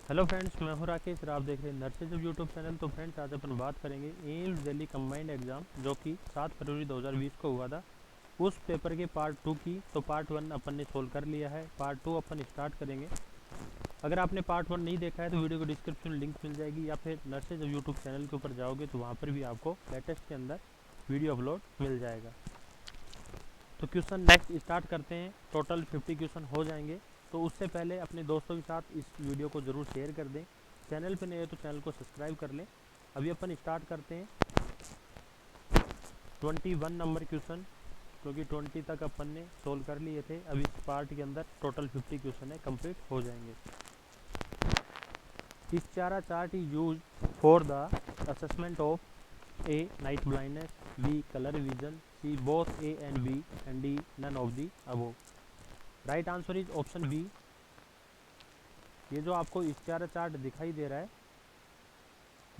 Hello friends, मैं हूं राकेश और आप देख रहे हैं नर्सेज यूट्यूब चैनल। तो फ्रेंड्स, आज अपन बात करेंगे एम्स दिल्ली कंबाइंड एग्ज़ाम जो कि 7 फरवरी 2020 को हुआ था। उस पेपर के पार्ट 2 की तो पार्ट 1 अपन ने सोल्व कर लिया है, पार्ट 2 अपन स्टार्ट करेंगे। अगर आपने पार्ट 1 नहीं देखा है तो वीडियो को डिस्क्रिप्शन में लिंक मिल जाएगी, या फिर नर्सेज यूट्यूब चैनल के ऊपर जाओगे तो वहाँ पर भी आपको लेटेस्ट के अंदर वीडियो अपलोड मिल जाएगा। तो क्वेश्चन नेक्स्ट स्टार्ट करते हैं। टोटल 50 क्वेश्चन हो जाएंगे। तो उससे पहले अपने दोस्तों के साथ इस वीडियो को ज़रूर शेयर कर दें। चैनल पे नए हो तो चैनल को सब्सक्राइब कर लें। अभी अपन स्टार्ट करते हैं 21 नंबर क्वेश्चन, क्योंकि 20 तक अपन ने सोल्व कर लिए थे। अभी इस पार्ट के अंदर टोटल 50 क्वेश्चन है, कंप्लीट हो जाएंगे। Ishihara chart is use for the assessment of A night blindness, B colour vision, C both A and B, and D none of the above. Right answer is option B. ये जो आपको इश्चारा chart दिखाई दे रहा है,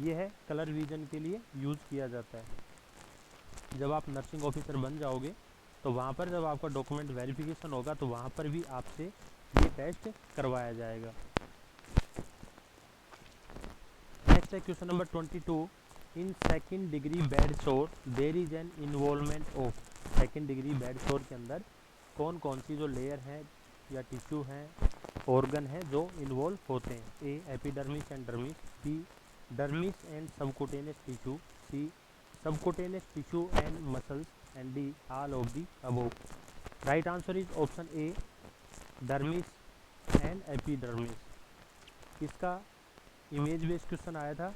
ये है colour vision के लिए यूज़ किया जाता है। जब आप नर्सिंग ऑफिसर बन जाओगे तो वहाँ पर जब आपका डॉक्यूमेंट वेरिफिकेशन होगा तो वहाँ पर भी आपसे ये टेस्ट करवाया जाएगा। नेक्स्ट है question number 22। In second degree bed शोर there is an involvement of. Second degree bed शोर के अंदर कौन कौन सी जो लेयर हैं या टिश्यू हैं, ऑर्गन है जो इन्वॉल्व होते हैं। A epidermis and dermis, B dermis and subcutaneous tissue, C subcutaneous tissue and muscles, and D all of the above. Right answer is option A, dermis and epidermis. इसका image based question आया था,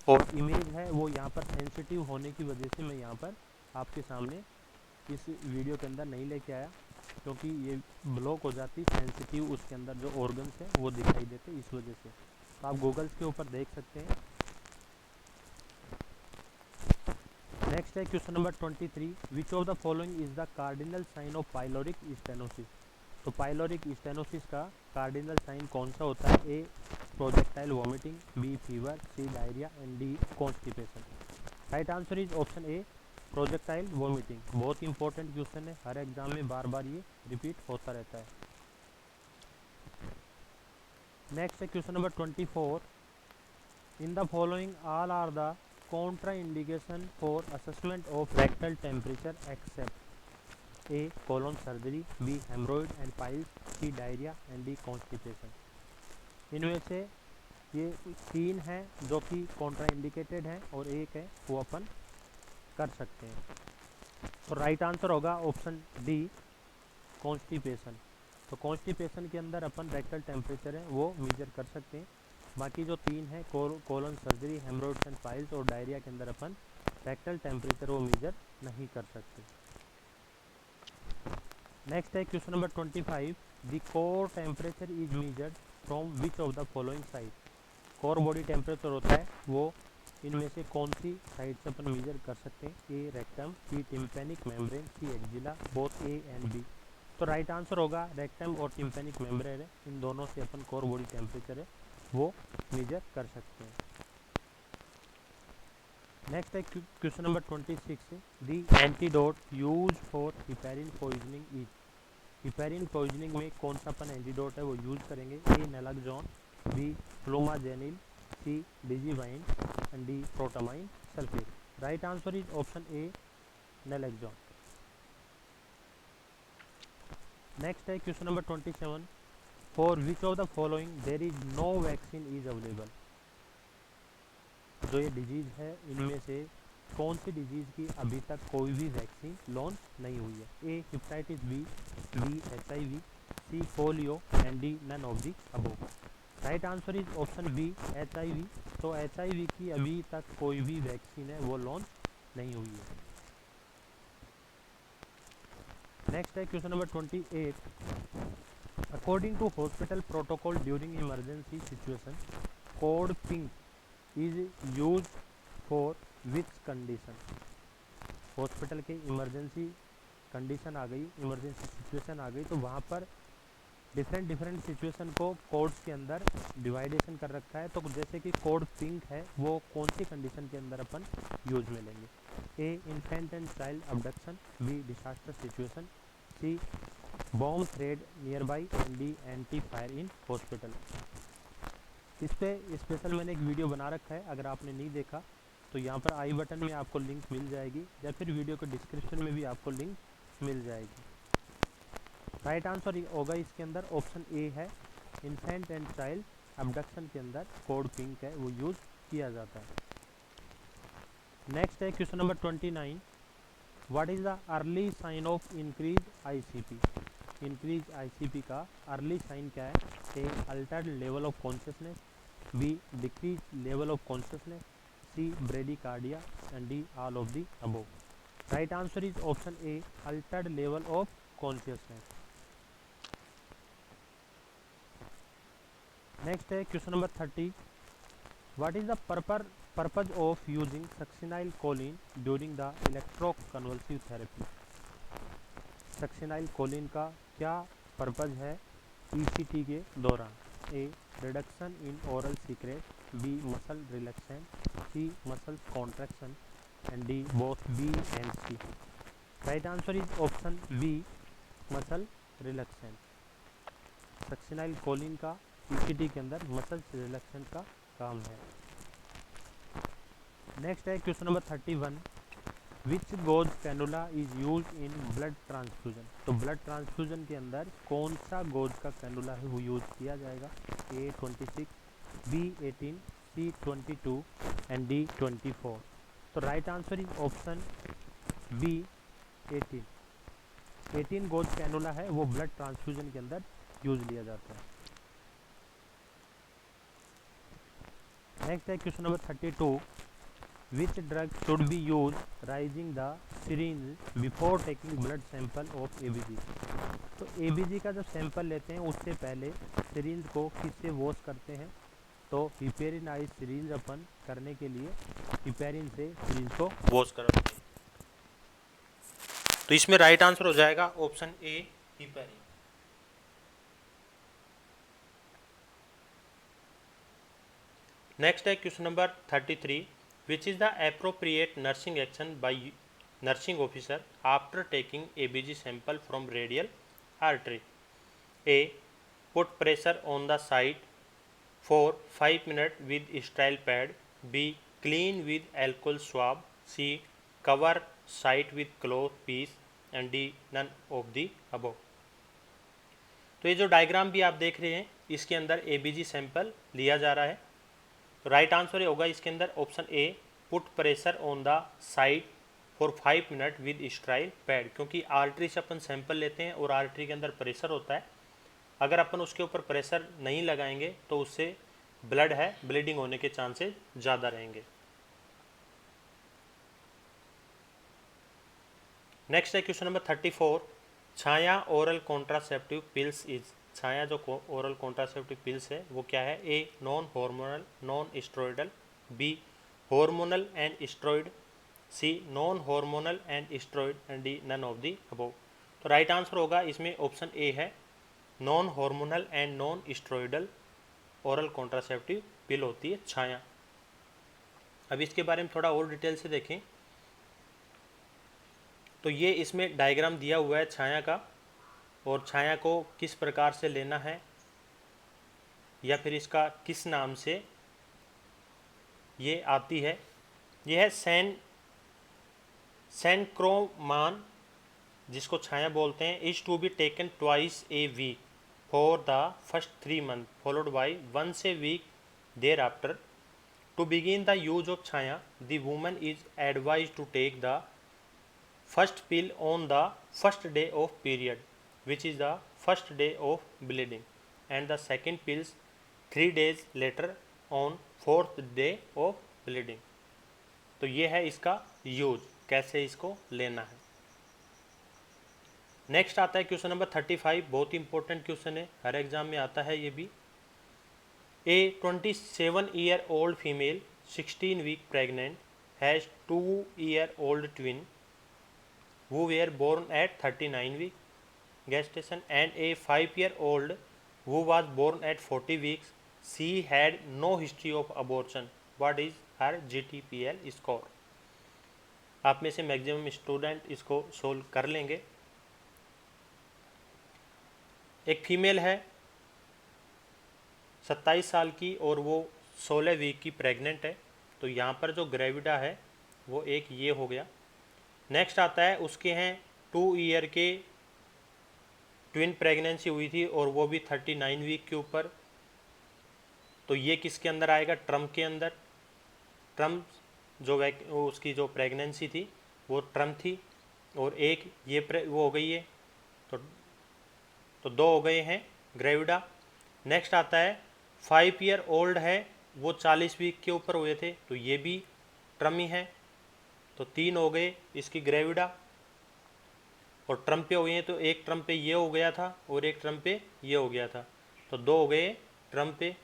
और image है वो यहाँ पर sensitive होने की वजह से मैं यहाँ पर आपके सामने इस वीडियो के अंदर नहीं लेके आया, क्योंकि ये ब्लॉक हो जाती सेंसिटिव, उसके अंदर जो ऑर्गन्स हैं वो दिखाई देते इस वजह से। तो आप गूगल्स के ऊपर देख सकते हैं। नेक्स्ट है question number 23। Which of the following is the cardinal sign of pyloric stenosis. तो पाइलोरिक स्टेनोसिस का कार्डिनल साइन कौन सा होता है। A projectile vomiting, B fever, C diarrhoea, and D constipation. Right answer is option A, projectile vomiting. बहुत important question है, हर exam में बार बार ये रिपीट होता रहता है। नेक्स्ट है question number 24। In the following all are the contraindication for assessment of rectal temperature except. A colon surgery, B haemorrhoid and piles, C diarrhoea, and D constipation. इनमें से ये 3 हैं जो कि कॉन्ट्रा इंडिकेटेड हैं, और एक है वो अपन कर सकते हैं। तो राइट आंसर होगा ऑप्शन डी, कॉन्स्टिपेशन। तो कॉन्स्टिपेशन के अंदर अपन रेक्टल टेम्परेचर है वो मेजर कर सकते हैं। बाकी जो 3 है colon surgery, haemorrhoids and piles और डायरिया के अंदर अपन रेक्टल टेम्परेचर वो मेजर नहीं कर सकते। नेक्स्ट है question number 25। The core temperature is measured from which of the following side. Core body temperature होता है वो इनमें से कौन सी साइड से अपन मेजर कर सकते हैं। A rectum, B tympanic membrane, C axilla, both A and B. तो राइट आंसर होगा रेक्टम और टिम्पेनिक मेम्ब्रेन है, इन दोनों से अपन कोर बॉडी टेम्परेचर है वो मेजर कर सकते हैं। नेक्स्ट है question number 26। The antidote use for heparin poisoning is. Heparin poisoning में कौन सा अपन एंटीडोट है वो यूज करेंगे। A naloxone, B flumazenil, C Digibind, and D protamine sulphate. Right answer is option A, naloxone. Next है question number 27। For which of the following there is no vaccine is available. जो ये disease है इनमें से कौन सी disease की अभी तक कोई भी वैक्सीन लॉन्च नहीं हुई है। A hepatitis B, B HIV, C polio, and D none of the above. Right answer is option B, HIV। तो HIV की अभी तक कोई भी वैक्सीन है वो लॉन्च नहीं हुई है। नेक्स्ट है question number 28। According to hospital protocol during emergency situation, code pink is use for which condition. Hospital के इमरजेंसी कंडीशन आ गई, इमरजेंसी सिचुएशन आ गई, तो वहाँ पर डिफरेंट सिचुएशन को कोड्स के अंदर डिवाइडेशन कर रखा है। तो जैसे कि कोड पिंक है वो कौन सी कंडीशन के अंदर अपन यूज में लेंगे। A infant and child abduction, B disaster situation, C bomb threat nearby and D any fire in hospital. इस पे स्पेशल मैंने एक वीडियो बना रखा है, अगर आपने नहीं देखा तो यहाँ पर आई बटन में आपको लिंक मिल जाएगी या फिर वीडियो के डिस्क्रिप्शन में भी आपको लिंक मिल जाएगी। राइट आंसर होगा इसके अंदर ऑप्शन ए है, इन्फेंट एंड चाइल्ड अबडक्शन के अंदर कोड पिंक है वो यूज किया जाता है। नेक्स्ट है question number 29, what is the early sign of increase ICP. Increase ICP का अर्ली साइन क्या है? A altered level of consciousness, B decrease level of consciousness, C bradycardia and D all of the above. Right answer is option A altered level of consciousness. Next है question number 30, what is the purpose of using succinylcholine during the electroconvulsive therapy. Succinyl Colin का क्या purpose है ECT के दौरान? A reduction in oral secret, B muscle relaxant, C muscle contraction and D both B and C. Right answer is option B muscle relaxant. Succinyl Colin का ECT के अंदर muscle relaxant का काम है। Next है question number 31, which gauge cannula is use in blood transfusion. तो blood transfusion के अंदर कौन सा गोज का कैनुला है वो यूज किया जाएगा? A 26, B 18, C 22 and D 24। तो right answer is option B 18। 18 gauge cannula है वो ब्लड ट्रांसफ्यूजन के अंदर यूज लिया जाता है। नेक्स्ट है question number 32, which drug should be used raising the syringe before taking blood sample of ABG। तो ABG का जब सैंपल लेते हैं उससे पहले सिरिंज को किससे वॉश करते हैं? तो हिपेरिनाइज सिरिंज अपन करने के लिए हिपेरिन से सिरिंज को वॉश करते हैं। तो इसमें राइट आंसर हो जाएगा ऑप्शन ए हिपेरिन। नेक्स्ट है question number 33, which is the appropriate nursing action by nursing officer after taking ABG sample from radial artery? A put pressure on the site for 5 minutes with sterile pad, B clean with alcohol swab, C cover site with cloth piece and D none of the above। तो ये जो diagram भी आप देख रहे हैं इसके अंदर ABG सैंपल लिया जा रहा है। तो राइट आंसर होगा इसके अंदर option A put pressure on the site for 5 minute with स्ट्राइल pad, क्योंकि आर्टरी से अपन सैंपल लेते हैं और आर्टरी के अंदर प्रेशर होता है। अगर अपन उसके ऊपर प्रेशर नहीं लगाएंगे तो उससे ब्लड है ब्लीडिंग होने के चांसेस ज़्यादा रहेंगे। नेक्स्ट है question number 34, Chhaya oral contraceptive pills is. Chhaya जो ओरल कॉन्ट्रासेप्टिव पिल्स है वो क्या है? A non hormonal non steroidal, B hormonal and steroid, C non hormonal and steroid and D none of the above. तो right answer होगा इसमें option A है non hormonal and non steroidal oral contraceptive pill होती है छाया। अब इसके बारे में थोड़ा और डिटेल से देखें तो ये इसमें डायग्राम दिया हुआ है छाया का, और छाया को किस प्रकार से लेना है या फिर इसका किस नाम से ये आती है। यह है सैनक्रोमान जिसको छाया बोलते हैं, is to be taken twice a week for the first 3 months followed by once a week thereafter. To begin the use of Chhaya the woman is advise to take the first pill on the first day of period, which is the first day of bleeding, and the second pills 3 days later on 4th day of bleeding। तो ये है इसका use, कैसे इसको लेना है। Next आता है क्वेश्चन नंबर 35, बहुत इंपॉर्टेंट क्वेश्चन है, हर एग्जाम में आता है ये भी। ए 27-year-old female 16 week pregnant has 2-year-old twin who were born at 39 week gestation and a 5-year-old who was born at 40 weeks. She had no history of abortion. What is her GTPL score? आप में से maximum student इसको solve कर लेंगे। एक female है 27 साल की और वो 16 वीक की प्रेग्नेंट है, तो यहाँ पर जो ग्रेविडा है वो एक ये हो गया। नेक्स्ट आता है उसके हैं 2 ईयर के ट्विन प्रेगनेंसी हुई थी और वो भी 39 वीक के ऊपर, तो ये किसके अंदर आएगा, ट्रम्प के अंदर। ट्रम्प जो वो उसकी जो प्रेगनेंसी थी वो ट्रम्प थी, और एक ये वो हो गई है, तो 2 हो गए हैं ग्रेविडा। नेक्स्ट आता है 5 ईयर ओल्ड है, वो 40 वीक के ऊपर हुए थे, तो ये भी ट्रम ही है, तो 3 हो गए इसकी ग्रेविडा। और ट्रम्प पे हुए हैं तो एक ट्रम्प पे ये हो गया था और एक ट्रम्प पे ये हो गया था, तो 2 हो गए ट्रम्प पे।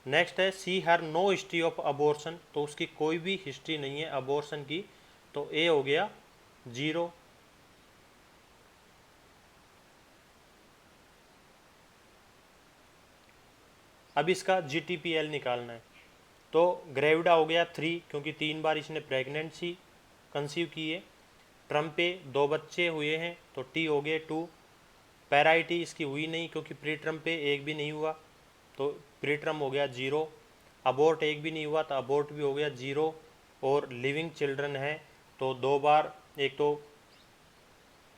नेक्स्ट है सी हर नो हिस्ट्री ऑफ अबॉर्शन, तो उसकी कोई भी हिस्ट्री नहीं है अबॉर्शन की, तो ए हो गया 0। अब इसका GTPL निकालना है, तो ग्रेविडा हो गया 3 क्योंकि 3 बार इसने प्रेगनेंसी कंसीव की है। ट्रम्प पे 2 बच्चे हुए हैं तो टी हो गए 2। पैराइटी इसकी हुई नहीं क्योंकि प्री ट्रम्प पे एक भी नहीं हुआ, तो प्री ट्रम हो गया 0। अबोर्ट एक भी नहीं हुआ तो अबोर्ट भी हो गया 0। और लिविंग चिल्ड्रन है तो 2 बार, एक तो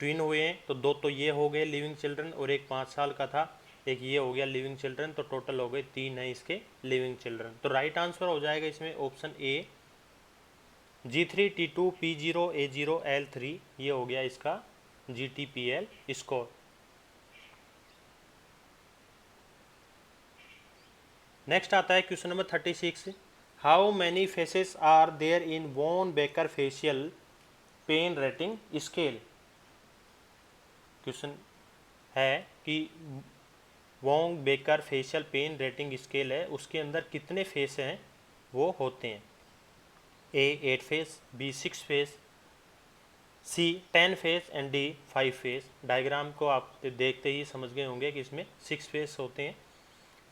ट्विन हुए हैं तो 2 तो ये हो गए लिविंग चिल्ड्रन, और एक 5 साल का था, एक ये हो गया लिविंग चिल्ड्रन, तो टोटल हो गए 3 है इसके लिविंग चिल्ड्रन। तो राइट आंसर हो जाएगा इसमें ऑप्शन ए G3 T2 P0 A0 L3, ये हो गया इसका GTPL स्कोर। नेक्स्ट आता है question number 36, how many faces are there in Wong Baker facial pain rating scale. क्वेश्चन है कि Wong Baker facial pain rating scale है, उसके अंदर कितने फेस हैं वो होते हैं। A 8 face, B 6 face, C 10 face and D 5 face. Diagram को आप देखते ही समझ गए होंगे कि इसमें 6 फेस होते हैं,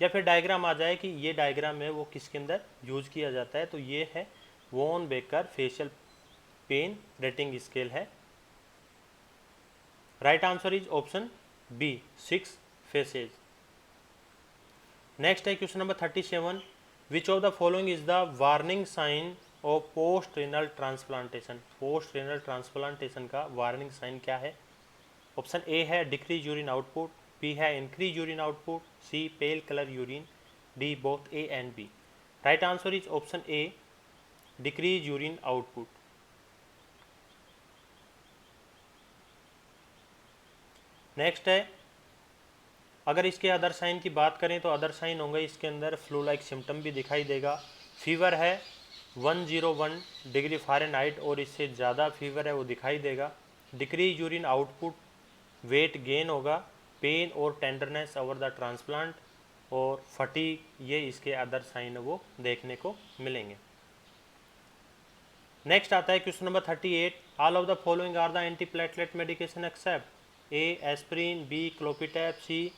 या फिर डायग्राम आ जाए कि ये डायग्राम है वो किसके अंदर यूज किया जाता है, तो ये है Wong Baker facial pain rating scale है। Right answer is option B 6 faces. Next है question number 37, which of the following is the warning sign of post renal transplantation. Post renal transplantation का warning sign क्या है। Option A है decrease urine output, B है increase urine output, C pale colour urine, D both A and B. Right answer is option A decrease urine output. Next है, अगर इसके other sign की बात करें तो अदर साइन होंगे इसके अंदर फ्लू लाइक सिम्टम भी दिखाई देगा, फीवर है 101 डिग्री फ़ारेनहाइट और इससे ज़्यादा फीवर है वो दिखाई देगा, decrease urine output, weight gain होगा, पेन और टेंडरनेस ओवर द ट्रांसप्लांट, और फटीग, ये इसके अदर साइन वो देखने को मिलेंगे। नेक्स्ट आता है question number 38, all of the following are the antiplatelet medication except A aspirin, B clopitap, C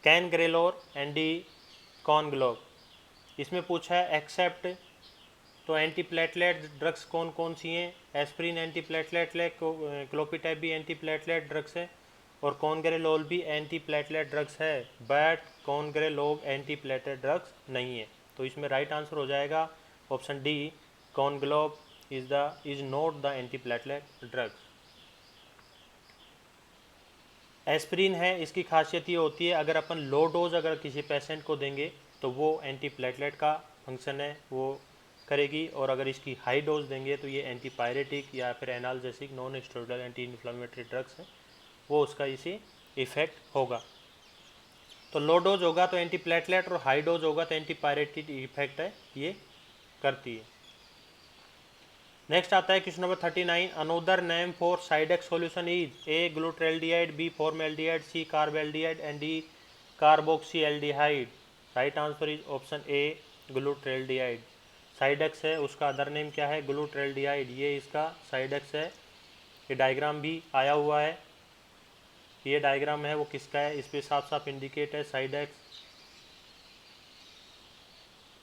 cangrelor and D conglob. इसमें पूछा है एक्सेप्ट, तो एंटीप्लेटलेट ड्रग्स कौन कौन सी हैं, एस्प्रिन एंटीप्लेटलेट है, क्लोपिटैप भी एंटीप्लेटलेट ड्रग्स है, और कॉनग्रेलोल भी एंटीप्लेटलेट ड्रग्स है, बट कॉनग्रेलोब एंटीप्लेटलेट ड्रग्स नहीं है, तो इसमें राइट आंसर हो जाएगा option D conglob is not the antiplatelet drugs. Aspirin है, इसकी खासियत ये होती है अगर अपन लो डोज अगर किसी पेशेंट को देंगे तो वो एंटीप्लेटलेट का फंक्शन है वो करेगी, और अगर इसकी हाई डोज देंगे तो ये एंटीपायरेटिक या फिर analgesic non steroidal anti inflammatory drugs है, वो उसका इसी इफेक्ट होगा। तो लो डोज होगा तो एंटीप्लेटलेट और हाई डोज होगा तो एंटीपायरेटिक इफेक्ट है ये करती है। नेक्स्ट आता है question number 39, another name for Cidex solution is A glutaraldehyde, B formaldehyde, C carbaldehyde and D carboxyaldehyde. Right answer is option A glutaraldehyde. Cidex है उसका अदर नेम क्या है, ग्लूट्रेल्डिहाइड, ये इसका साइडेक्स है। ये डायग्राम भी आया हुआ है, ये डायग्राम है वो किसका है, इस पर साफ साफ इंडिकेट है साइडेक्स,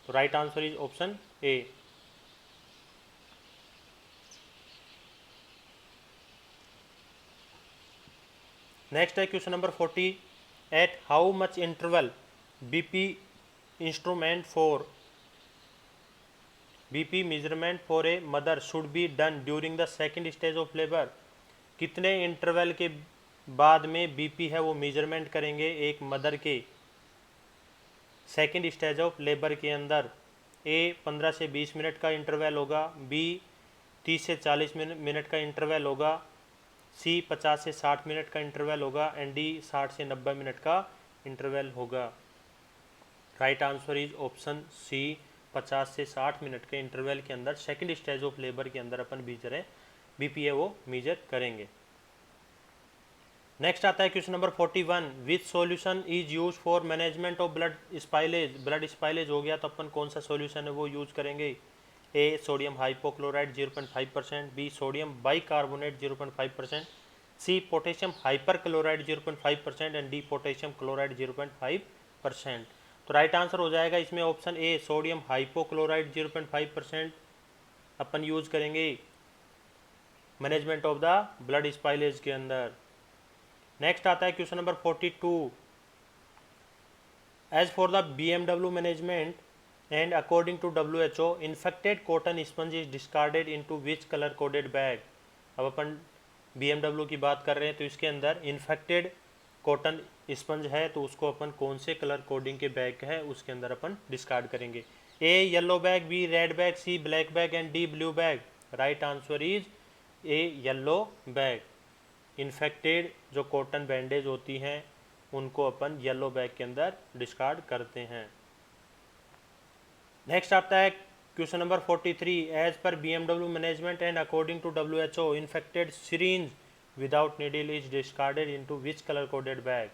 तो right answer is option A. Next है question number 40, at how much interval BP instrument for BP measurement for a mother should be done during the second stage of labour. कितने interval के बाद में BP है वो measurement करेंगे एक mother के सेकेंड स्टेज ऑफ लेबर के अंदर। ए 15 से 20 मिनट का इंटरवल होगा, बी 30 से 40 मिनट का इंटरवल होगा, सी 50 से 60 मिनट का इंटरवल होगा एंड डी 60 से 90 मिनट का इंटरवल होगा। Right answer is option C, 50 से 60 मिनट के इंटरवल के अंदर सेकंड स्टेज ऑफ लेबर के अंदर अपन बीपी है वो मेजर करेंगे। नेक्स्ट आता है question number 41, which solution is use for management of blood spillage. Blood spillage हो गया तो अपन कौन सा सॉल्यूशन है वो यूज करेंगे। A sodium hypochlorite 0.5%, B sodium bicarbonate 0.5%, C potassium hyper chloride 0.5% and D potassium chloride 0.5%। तो राइट आंसर हो जाएगा इसमें ऑप्शन ए सोडियम हाइपोक्लोराइड 0.5% अपन यूज करेंगे management of the blood spillage के अंदर। नेक्स्ट आता है question number 42, as for the BMW management and according to WHO infected cotton sponge is discarded into which colour coded bag. अब अपन BMW की बात कर रहे हैं तो इसके अंदर इन्फेक्टेड कॉटन स्पंज है तो उसको अपन कौन से कलर कोडिंग के बैग है उसके अंदर अपन डिस्कार्ड करेंगे। A yellow bag, B red bag, C black bag and D blue bag. Right answer is A yellow bag. Infected जो कॉटन बैंडेज होती हैं उनको अपन येलो बैग के अंदर डिस्कार्ड करते हैं। नेक्स्ट आता है question number 43, as per BMW management and according to WHO infected syringe without needle is discarded into which colour coded bag.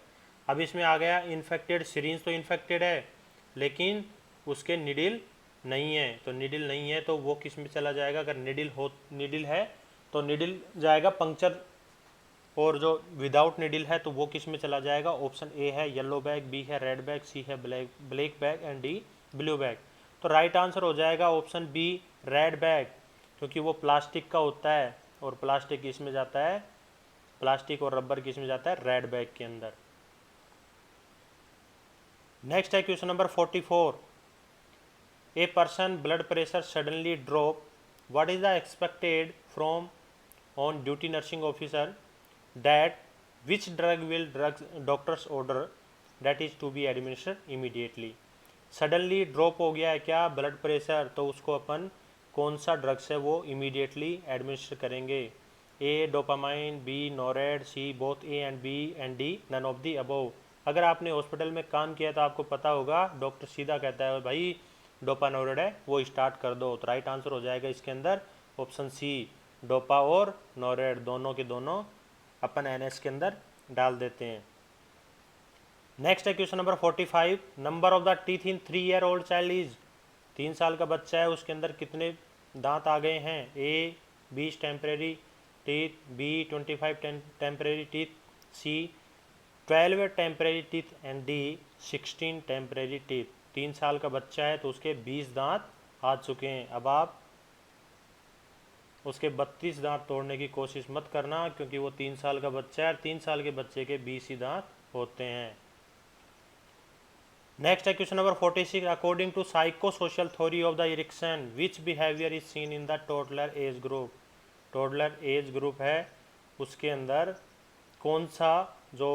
अब इसमें आ गया इन्फेक्टेड सिरिंज तो इन्फेक्टेड है लेकिन उसके निडिल नहीं है, तो निडिल नहीं है तो वो किस में चला जाएगा। अगर निडिल है तो निडिल जाएगा पंक्चर, और जो विदाउट निडिल है तो वो किस में चला जाएगा। ऑप्शन ए है येलो बैग, बी है रेड बैग, सी है black bag and D blue bag. तो राइट आंसर हो जाएगा ऑप्शन बी रेड बैग, क्योंकि वो प्लास्टिक का होता है और प्लास्टिक किस में जाता है, प्लास्टिक और रबर किस में जाता है, रेड बैग के अंदर। नेक्स्ट है question number 44, a person blood pressure suddenly drop, what is the expected from on duty nursing officer that which drug will doctor's order that is to be administered immediately। Suddenly drop हो गया है क्या blood pressure, तो उसको अपन कौन सा drugs है वो इमीडिएटली एडमिनिस्टर करेंगे। A dopamine, B norad, C both A and B and D none of the above. अगर आपने हॉस्पिटल में काम किया तो आपको पता होगा डॉक्टर सीधा कहता है भाई डोपानोरेड है वो स्टार्ट कर दो। तो राइट आंसर हो जाएगा इसके अंदर ऑप्शन सी डोपा और नोरेड दोनों के दोनों अपन NS के अंदर डाल देते हैं। नेक्स्ट है question number 45, number of the teeth in 3 year old child is. 3 साल का बच्चा है उसके अंदर कितने दांत आ गए हैं। A 20 temporary teeth, B 25 temporary teeth, C 12 temporary teeth and D 16 temporary teeth. 3 साल का बच्चा है तो उसके 20 दांत आ चुके हैं। अब आप उसके 32 दांत तोड़ने की कोशिश मत करना क्योंकि वो 3 साल का बच्चा है। 3 साल के बच्चे के 20 ही दांत होते हैं। नेक्स्ट है question number 46, according to psycho social theory of the Erikson which behaviour is seen in the toddler age group. Toddler age group है उसके अंदर कौन सा जो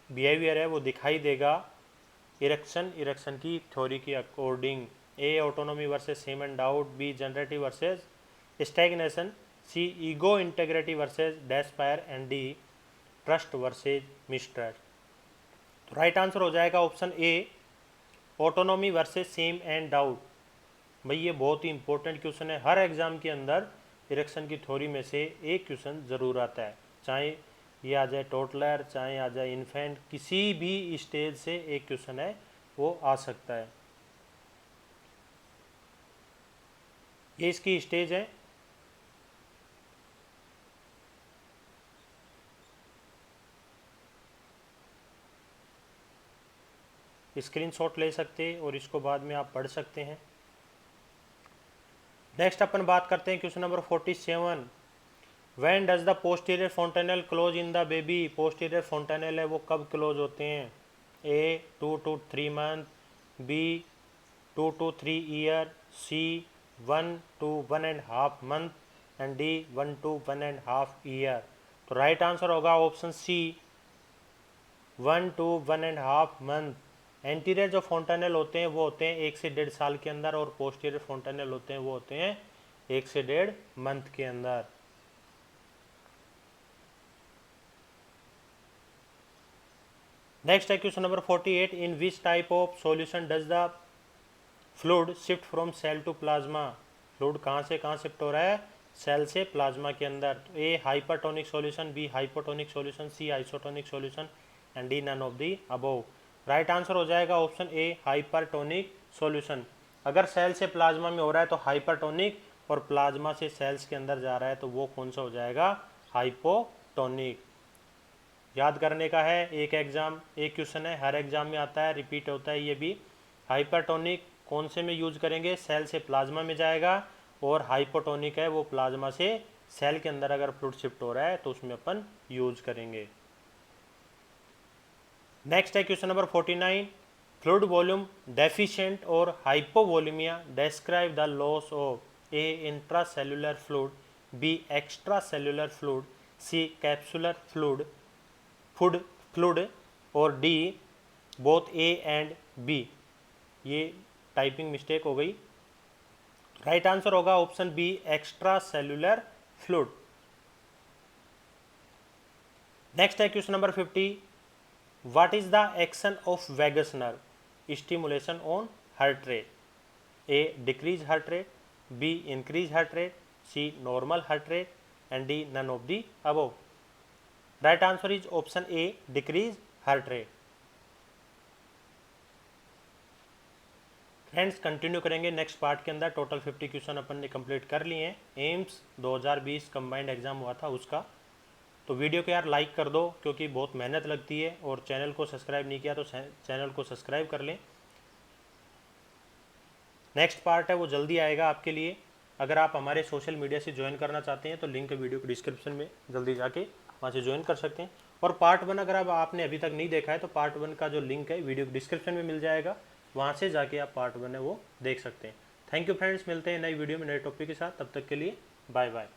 बिहेवियर है वो दिखाई देगा इरेक्शन की थ्योरी की according. A autonomy versus shame and doubt, B generative versus stagnation, C ego integrity versus despair and D trust versus mistrust. तो राइट आंसर हो जाएगा option A autonomy versus shame and doubt. भाई ये बहुत ही important question है, हर exam के अंदर इरेक्शन की थ्योरी में से एक क्वेश्चन ज़रूर आता है, चाहे ये आ जाए टोटलर चाहे आ जाए इन्फेंट, किसी भी स्टेज से एक क्वेश्चन है वो आ सकता है। ये इसकी स्टेज है। स्क्रीनशॉट ले सकते हैं और इसको बाद में आप पढ़ सकते हैं। नेक्स्ट अपन बात करते हैं question number 47, when does the posterior fontanelle close in the baby, posterior fontanelle है वो कब क्लोज होते हैं? A 2 to 3 month, B 2 to 3 year, C 1 to 1.5 month and D 1 to 1.5 year. तो राइट आंसर होगा option C 1 to 1.5 month. Anterior जो fontanelle होते हैं वो होते हैं 1 से 1.5 साल के अंदर, और पोस्टीरियर फोंटेनल होते हैं वो होते हैं 1 से 1.5 मंथ के अंदर। नेक्स्ट है question number 48, in which type of solution does the fluid shift from cell to plasma, fluid कहाँ से कहाँ शिफ्ट हो रहा है? सेल से प्लाज्मा के अंदर। तो A hypertonic solution, B hypotonic solution, C isotonic solution and D none of the above. Right answer हो जाएगा ऑप्शन ए हाइपरटोनिक सॉल्यूशन। अगर सेल से प्लाज्मा में हो रहा है तो हाइपरटोनिक, और प्लाज्मा से सेल्स के अंदर जा रहा है तो वो कौन सा हो जाएगा? हाइपोटोनिक। याद करने का है, एक एग्जाम एक क्वेश्चन है, हर एग्जाम में आता है, रिपीट होता है ये भी। हाइपरटोनिक कौन से में यूज करेंगे? सेल से प्लाज्मा में जाएगा, और हाइपोटोनिक है वो प्लाज्मा से सेल के अंदर अगर फ्लूइड शिफ्ट हो रहा है तो उसमें अपन यूज करेंगे। नेक्स्ट है question number 49, fluid volume deficient और hypovolemia describe the loss of A intracellular fluid, B extra cellular fluid, C capsular fluid fluid और D both A and B. ये टाइपिंग मिस्टेक हो गई। राइट आंसर होगा option B extra cellular fluid. Next है question number 50, what is the action of vagus nerve stimulation on heart rate? A decrease heart rate, B increase heart rate, C normal heart rate and D none of the above. Right answer is option A decrease heart rate. Friends continue करेंगे next part के अंदर। Total 50 question अपन ने complete कर लिए हैं। AIIMS 2020 combined exam हुआ था उसका। तो वीडियो को यार लाइक कर दो क्योंकि बहुत मेहनत लगती है, और चैनल को सब्सक्राइब नहीं किया तो चैनल को सब्सक्राइब कर लें। नेक्स्ट पार्ट है वो जल्दी आएगा आपके लिए। अगर आप हमारे सोशल मीडिया से ज्वाइन करना चाहते हैं तो लिंक वीडियो के डिस्क्रिप्शन में, जल्दी जाके वहाँ से ज्वाइन कर सकते हैं। और पार्ट 1 अगर आपने अभी तक नहीं देखा है तो पार्ट 1 का जो लिंक है वीडियो के डिस्क्रिप्शन में मिल जाएगा, वहाँ से जाके आप पार्ट 1 है वो देख सकते हैं। थैंक यू फ्रेंड्स, मिलते हैं नई वीडियो में नए टॉपिक के साथ। तब तक के लिए बाय बाय।